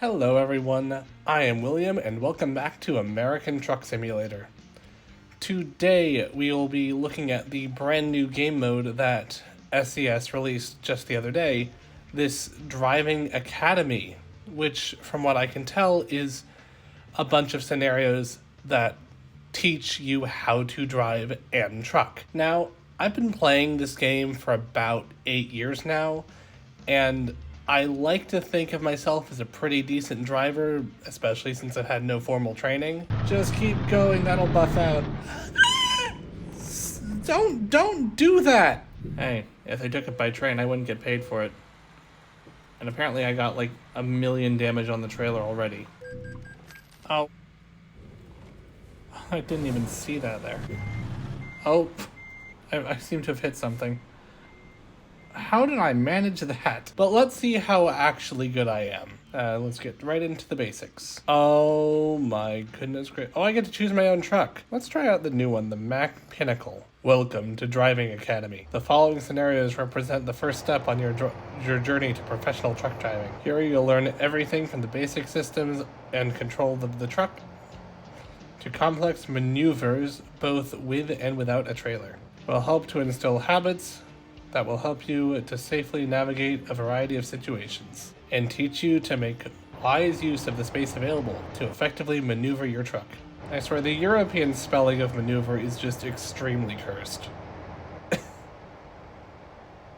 Hello everyone, I am William and welcome back to American Truck Simulator. Today we will be looking at the brand new game mode that SCS released just the other day, this Driving Academy, which from what I can tell is a bunch of scenarios that teach you how to drive and truck. Now, I've been playing this game for about 8 years now, and I like to think of myself as a pretty decent driver, especially since I've had no formal training. Just keep going, that'll buff out. Don't do that! Hey, if I took it by train, I wouldn't get paid for it. And apparently I got like 1 million damage on the trailer already. Oh. I didn't even see that there. Oh. I seem to have hit something. How did I manage that? But let's see how actually good I am. Let's get right into the basics. Oh my goodness, great. Oh, I get to choose my own truck. Let's try out the new one, the Mack Pinnacle. Welcome to Driving Academy. The following scenarios represent the first step on your journey to professional truck driving. Here you'll learn everything from the basic systems and control of the truck to complex maneuvers both with and without a trailer. Will help to instill habits that will help you to safely navigate a variety of situations and teach you to make wise use of the space available to effectively maneuver your truck. I swear the European spelling of maneuver is just extremely cursed.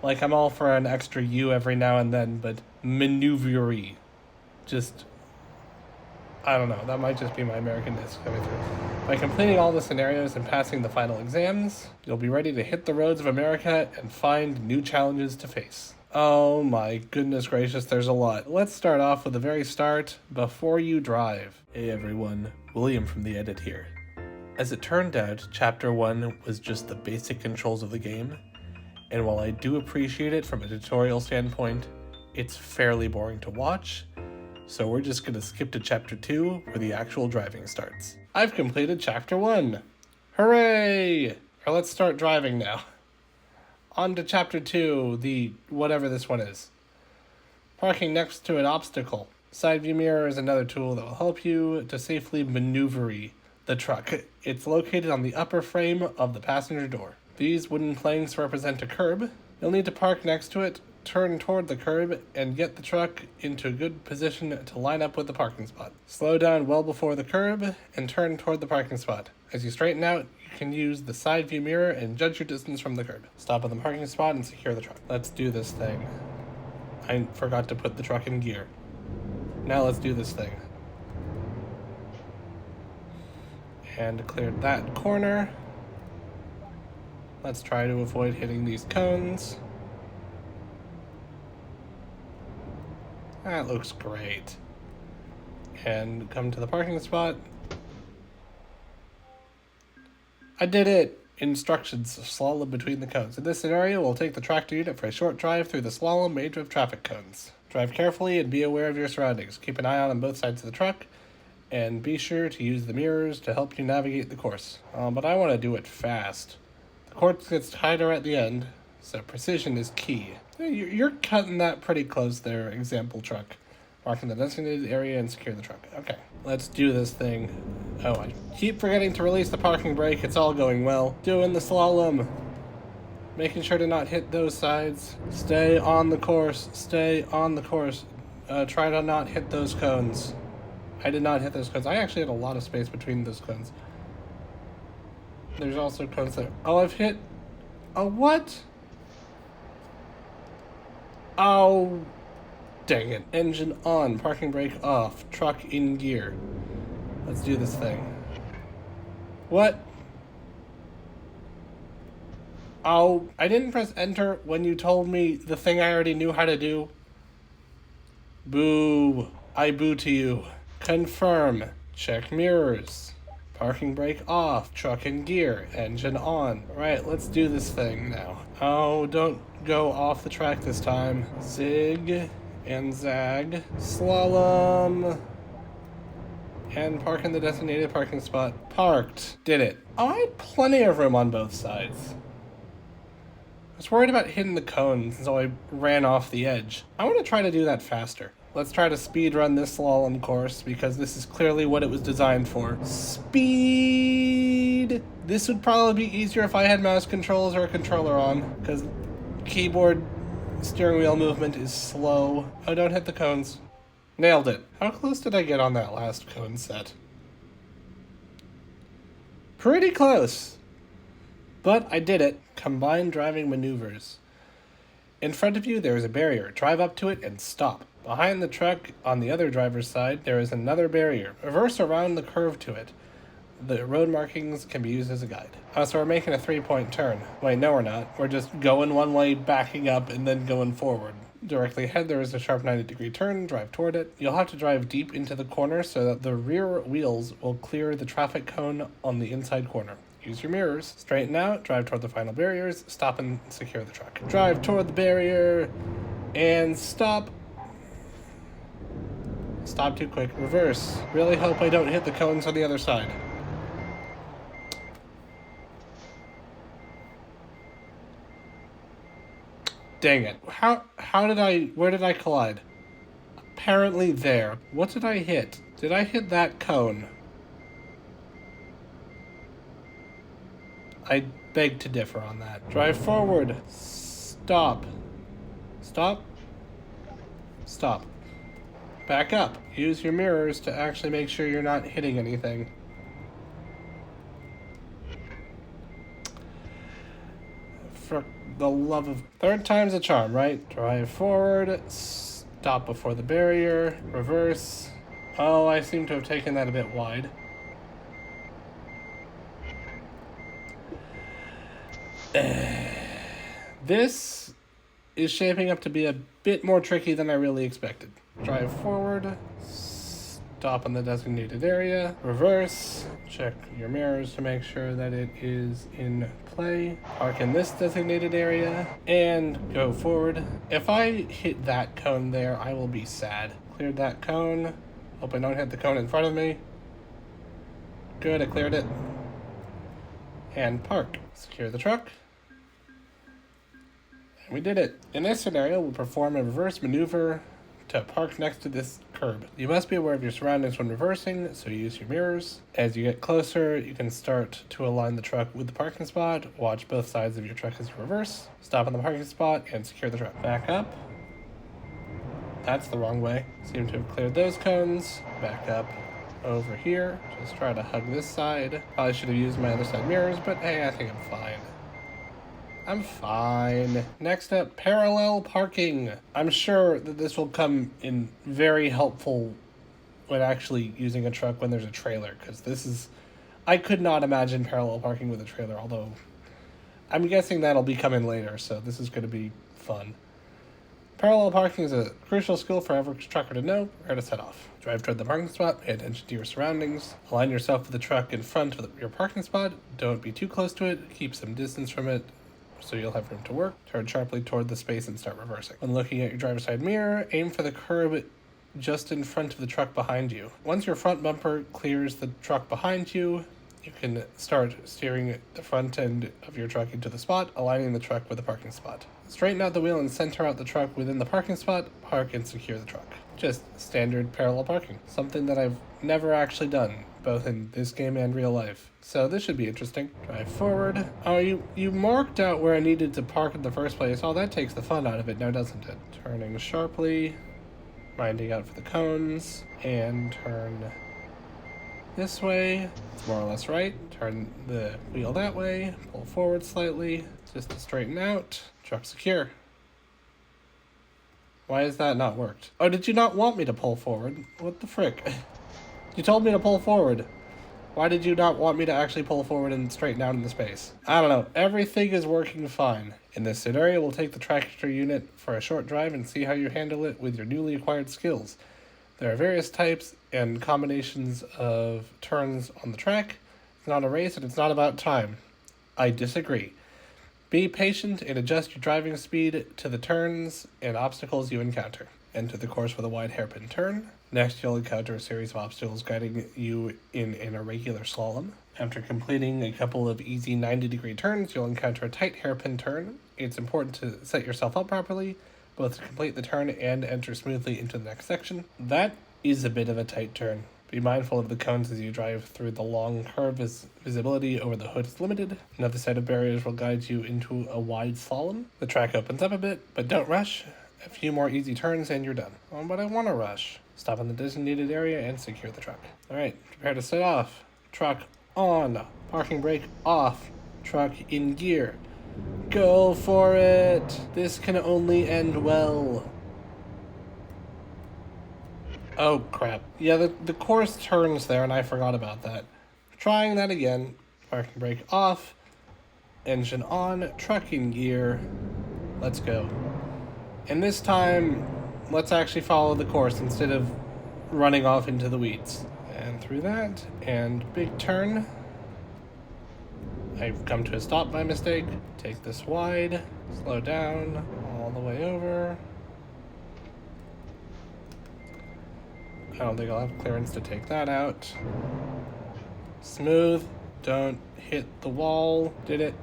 Like, I'm all for an extra U every now and then, but maneuvery, just, I don't know, that might just be my Americanness coming through. By completing all the scenarios and passing the final exams, you'll be ready to hit the roads of America and find new challenges to face. Oh my goodness gracious, there's a lot. Let's start off with the very start, before you drive. Hey everyone, William from the Edit here. As it turned out, Chapter 1 was just the basic controls of the game, and while I do appreciate it from a tutorial standpoint, it's fairly boring to watch, so we're just going to skip to Chapter 2, where the actual driving starts. I've completed Chapter 1! Hooray! Or let's start driving now. On to Chapter 2, the whatever this one is. Parking next to an obstacle. Side view mirror is another tool that will help you to safely maneuver the truck. It's located on the upper frame of the passenger door. These wooden planks represent a curb. You'll need to park next to it, turn toward the curb, and get the truck into a good position to line up with the parking spot. Slow down well before the curb and turn toward the parking spot. As you straighten out, you can use the side view mirror and judge your distance from the curb. Stop at the parking spot and secure the truck. Let's do this thing. I forgot to put the truck in gear. Now let's do this thing. And cleared that corner. Let's try to avoid hitting these cones. That looks great. And come to the parking spot. I did it! Instructions: slalom between the cones. In this scenario, we'll take the tractor unit for a short drive through the slalom made of traffic cones. Drive carefully and be aware of your surroundings. Keep an eye out on both sides of the truck, and be sure to use the mirrors to help you navigate the course. But I want to do it fast. The course gets tighter at the end, so precision is key. You're cutting that pretty close there, example truck. Mark in the designated area and secure the truck. Okay, let's do this thing. Oh, I keep forgetting to release the parking brake. It's all going well. Doing the slalom. Making sure to not hit those sides. Stay on the course. Stay on the course. Try to not hit those cones. I did not hit those cones. I actually had a lot of space between those cones. There's also cones there. Oh, I've hit... a what? Oh, dang it. Engine on, parking brake off, truck in gear. Let's do this thing. What? Oh, I didn't press enter when you told me the thing I already knew how to do. Boo. I boo to you. Confirm. Check mirrors. Parking brake off, truck in gear, engine on. Right, let's do this thing now. Oh, don't go off the track this time. Zig and zag. Slalom. And park in the designated parking spot. Parked. Did it. Oh, I had plenty of room on both sides. I was worried about hitting the cones, so I ran off the edge. I want to try to do that faster. Let's try to speed run this slalom course because this is clearly what it was designed for. Speed! This would probably be easier if I had mouse controls or a controller on, because keyboard steering wheel movement is slow. Oh, don't hit the cones. Nailed it. How close did I get on that last cone set? Pretty close. But I did it. Combined driving maneuvers. In front of you, there is a barrier. Drive up to it and stop. Behind the truck, on the other driver's side, there is another barrier. Reverse around the curve to it. The road markings can be used as a guide. So we're making a 3-point turn. Wait, no we're not. We're just going one way, backing up, and then going forward. Directly ahead, there is a sharp 90-degree turn. Drive toward it. You'll have to drive deep into the corner so that the rear wheels will clear the traffic cone on the inside corner. Use your mirrors. Straighten out. Drive toward the final barriers. Stop and secure the truck. Drive toward the barrier. And stop. Stop too quick. Reverse. Really hope I don't hit the cones on the other side. Dang it. Where did I collide? Apparently there. What did I hit? Did I hit that cone? I beg to differ on that. Drive forward. Stop. Stop. Stop. Back up. Use your mirrors to actually make sure you're not hitting anything. For the love of... Third time's a charm, right? Drive forward. Stop before the barrier. Reverse. Oh, I seem to have taken that a bit wide. This is shaping up to be a bit more tricky than I really expected. Drive forward, stop in the designated area, reverse, check your mirrors to make sure that it is in play, park in this designated area, and go forward. If I hit that cone there, I will be sad. Cleared that cone. Hope I don't hit the cone in front of me. Good, I cleared it. And park. Secure the truck. We did it. In this scenario, we'll perform a reverse maneuver to park next to this curb. You must be aware of your surroundings when reversing, so use your mirrors. As you get closer, you can start to align the truck with the parking spot. Watch both sides of your truck as you reverse. Stop in the parking spot and secure the truck. Back up. That's the wrong way. Seem to have cleared those cones. Back up over here. Just try to hug this side. Probably should have used my other side mirrors, but hey, I think I'm fine. I'm fine. Next up, parallel parking. I'm sure that this will come in very helpful when actually using a truck when there's a trailer, because this is... I could not imagine parallel parking with a trailer, although I'm guessing that'll be coming later, so this is going to be fun. Parallel parking is a crucial skill for every trucker to know where to set off. Drive toward the parking spot, pay attention to your surroundings, align yourself with the truck in front of your parking spot, don't be too close to it, keep some distance from it, so you'll have room to work. Turn sharply toward the space and start reversing. When looking at your driver's side mirror, aim for the curb just in front of the truck behind you. Once your front bumper clears the truck behind you, you can start steering the front end of your truck into the spot, aligning the truck with the parking spot. Straighten out the wheel and center out the truck within the parking spot, park and secure the truck. Just standard parallel parking. Something that I've never actually done, both in this game and real life. So this should be interesting. Drive forward. Oh, you marked out where I needed to park in the first place. Oh, that takes the fun out of it now, doesn't it? Turning sharply, minding out for the cones, and turn this way. It's more or less right. Turn the wheel that way, pull forward slightly, just to straighten out. Truck secure. Why has that not worked? Oh, did you not want me to pull forward? What the frick? You told me to pull forward. Why did you not want me to actually pull forward and straighten out in the space? I don't know. Everything is working fine. In this scenario, we'll take the tractor unit for a short drive and see how you handle it with your newly acquired skills. There are various types and combinations of turns on the track. It's not a race and it's not about time. I disagree. Be patient and adjust your driving speed to the turns and obstacles you encounter. Enter the course with a wide hairpin turn. Next, you'll encounter a series of obstacles guiding you in an irregular slalom. After completing a couple of easy 90-degree turns, you'll encounter a tight hairpin turn. It's important to set yourself up properly. both to complete the turn and enter smoothly into the next section. That is a bit of a tight turn. Be mindful of the cones as you drive through the long curve as visibility over the hood is limited. Another set of barriers will guide you into a wide slalom. The track opens up a bit, but don't rush. A few more easy turns and you're done. Oh, but I want to rush. Stop in the designated area and secure the truck. Alright, prepare to set off. Truck on. Parking brake off. Truck in gear. Go for it! This can only end well. Oh crap. Yeah, the course turns there and I forgot about that. Trying that again. Parking brake off. Engine on. Truck in gear. Let's go. And this time, let's actually follow the course instead of running off into the weeds. And through that, and big turn. I've come to a stop by mistake. Take this wide, slow down, all the way over. I don't think I'll have clearance to take that out. Smooth, don't hit the wall. Did it?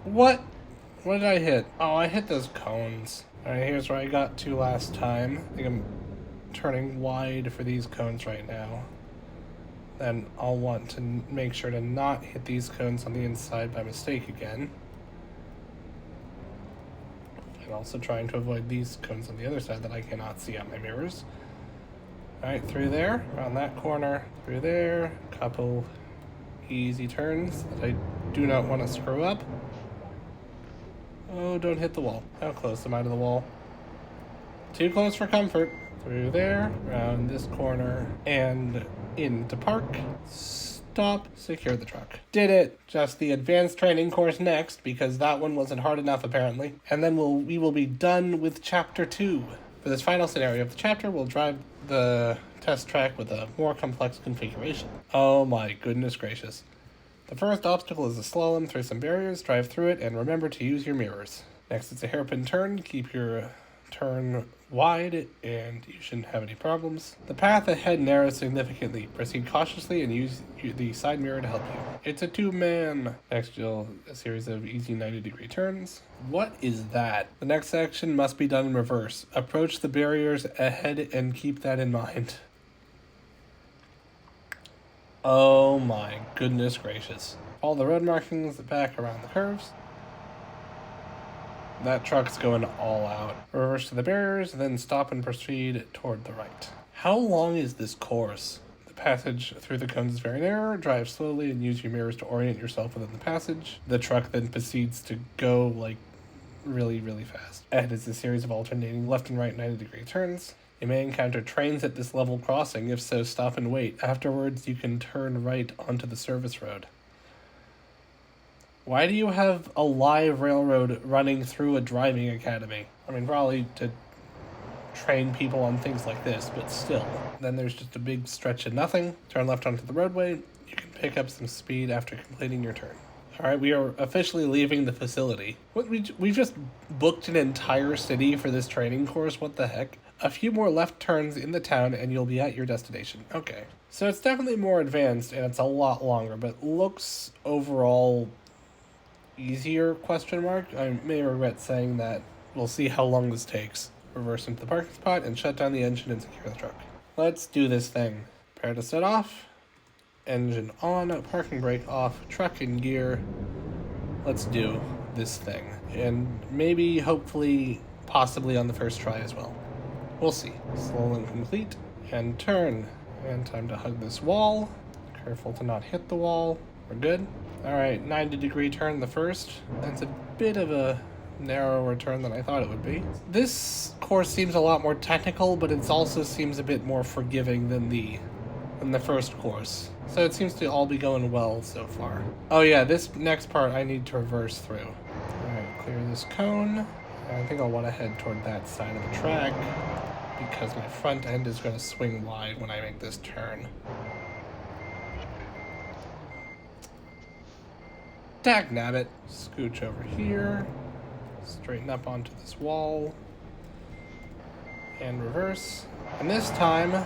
What? What did I hit? Oh, I hit those cones. Alright, here's where I got to last time. I think I'm turning wide for these cones right now. Then I'll want to make sure to not hit these cones on the inside by mistake again. And also trying to avoid these cones on the other side that I cannot see on my mirrors. Alright, through there, around that corner, through there, couple easy turns that I do not want to screw up. Oh, don't hit the wall. How close am I to the wall? Too close for comfort. Through there, around this corner, and into park. Stop, secure the truck. Did it! Just the advanced training course next, because that one wasn't hard enough apparently. And then we will be done with chapter 2. For this final scenario of the chapter, we'll drive the test track with a more complex configuration. Oh my goodness gracious. The first obstacle is a slalom through some barriers, drive through it, and remember to use your mirrors. Next it's a hairpin turn, keep your turn wide, and you shouldn't have any problems. The path ahead narrows significantly. Proceed cautiously and use the side mirror to help you. It's a two-man. Next you'll a series of easy 90-degree turns. What is that? The next section must be done in reverse. Approach the barriers ahead and keep that in mind. Oh my goodness gracious. Follow the road markings back around the curves. That truck's going all out. Reverse to the barriers, then stop and proceed toward the right. How long is this course? The passage through the cones is very narrow. Drive slowly and use your mirrors to orient yourself within the passage. The truck then proceeds to go like really, really fast. Ahead is a series of alternating left and right 90-degree turns. You may encounter trains at this level crossing. If so, stop and wait. Afterwards, you can turn right onto the service road. Why do you have a live railroad running through a driving academy? I mean, probably to train people on things like this, but still. Then there's just a big stretch of nothing. Turn left onto the roadway. You can pick up some speed after completing your turn. Alright, we are officially leaving the facility. We just booked an entire city for this training course? What the heck? A few more left turns in the town and you'll be at your destination. Okay. So it's definitely more advanced and it's a lot longer, but looks overall easier, question mark. I may regret saying that. We'll see how long this takes. Reverse into the parking spot and shut down the engine and secure the truck. Let's do this thing. Prepare to set off. Engine on, parking brake off, truck in gear. Let's do this thing. And maybe, hopefully, possibly on the first try as well. We'll see. Slow and complete. And turn. And time to hug this wall. Careful to not hit the wall. We're good. Alright, 90-degree turn the first. That's a bit of a narrower turn than I thought it would be. This course seems a lot more technical, but it also seems a bit more forgiving than the first course. So it seems to all be going well so far. Oh yeah, this next part I need to reverse through. Alright, clear this cone. I think I'll want to head toward that side of the track because my front end is going to swing wide when I make this turn. Dagnabbit. Scooch over here. Straighten up onto this wall. And reverse. And this time,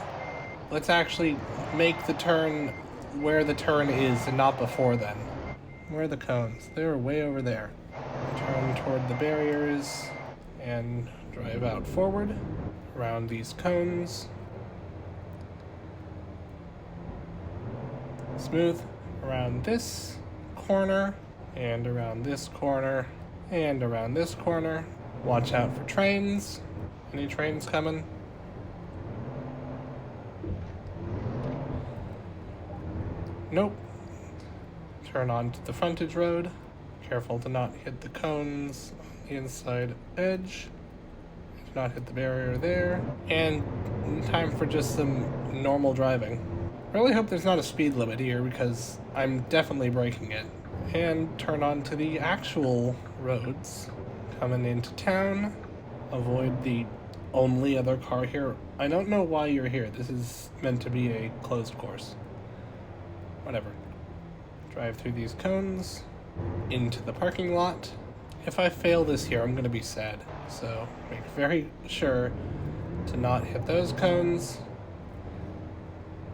let's actually make the turn where the turn is and not before then. Where are the cones? They're way over there. Turn toward the barriers and drive out forward around these cones. Smooth around this corner and around this corner and around this corner. Watch out for trains. Any trains coming? Nope. Turn onto the frontage road. Careful to not hit the cones on the inside edge. Do not hit the barrier there. And time for just some normal driving. Really hope there's not a speed limit here because I'm definitely breaking it. And turn onto the actual roads. Coming into town. Avoid the only other car here. I don't know why you're here. This is meant to be a closed course. Whatever. Drive through these cones. Into the parking lot. If I fail this here, I'm going to be sad. So make very sure to not hit those cones.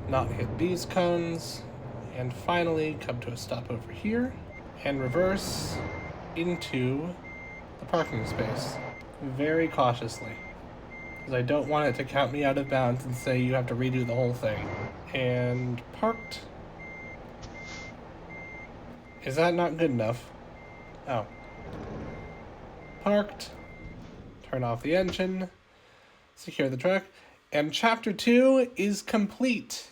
Not hit these cones. And finally come to a stop over here. And reverse into the parking space. Very cautiously. Because I don't want it to count me out of bounds and say you have to redo the whole thing. And parked. Is that not good enough? Oh. Parked. Turn off the engine. Secure the truck. And chapter 2 is complete.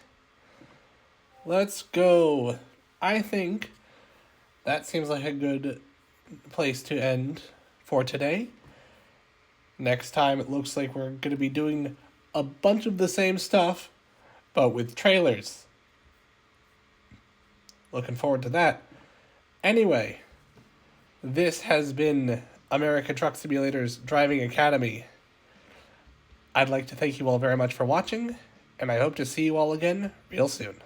Let's go. I think that seems like a good place to end for today. Next time it looks like we're going to be doing a bunch of the same stuff, but with trailers. Looking forward to that. Anyway, this has been American Truck Simulator's Driving Academy. I'd like to thank you all very much for watching, and I hope to see you all again real soon.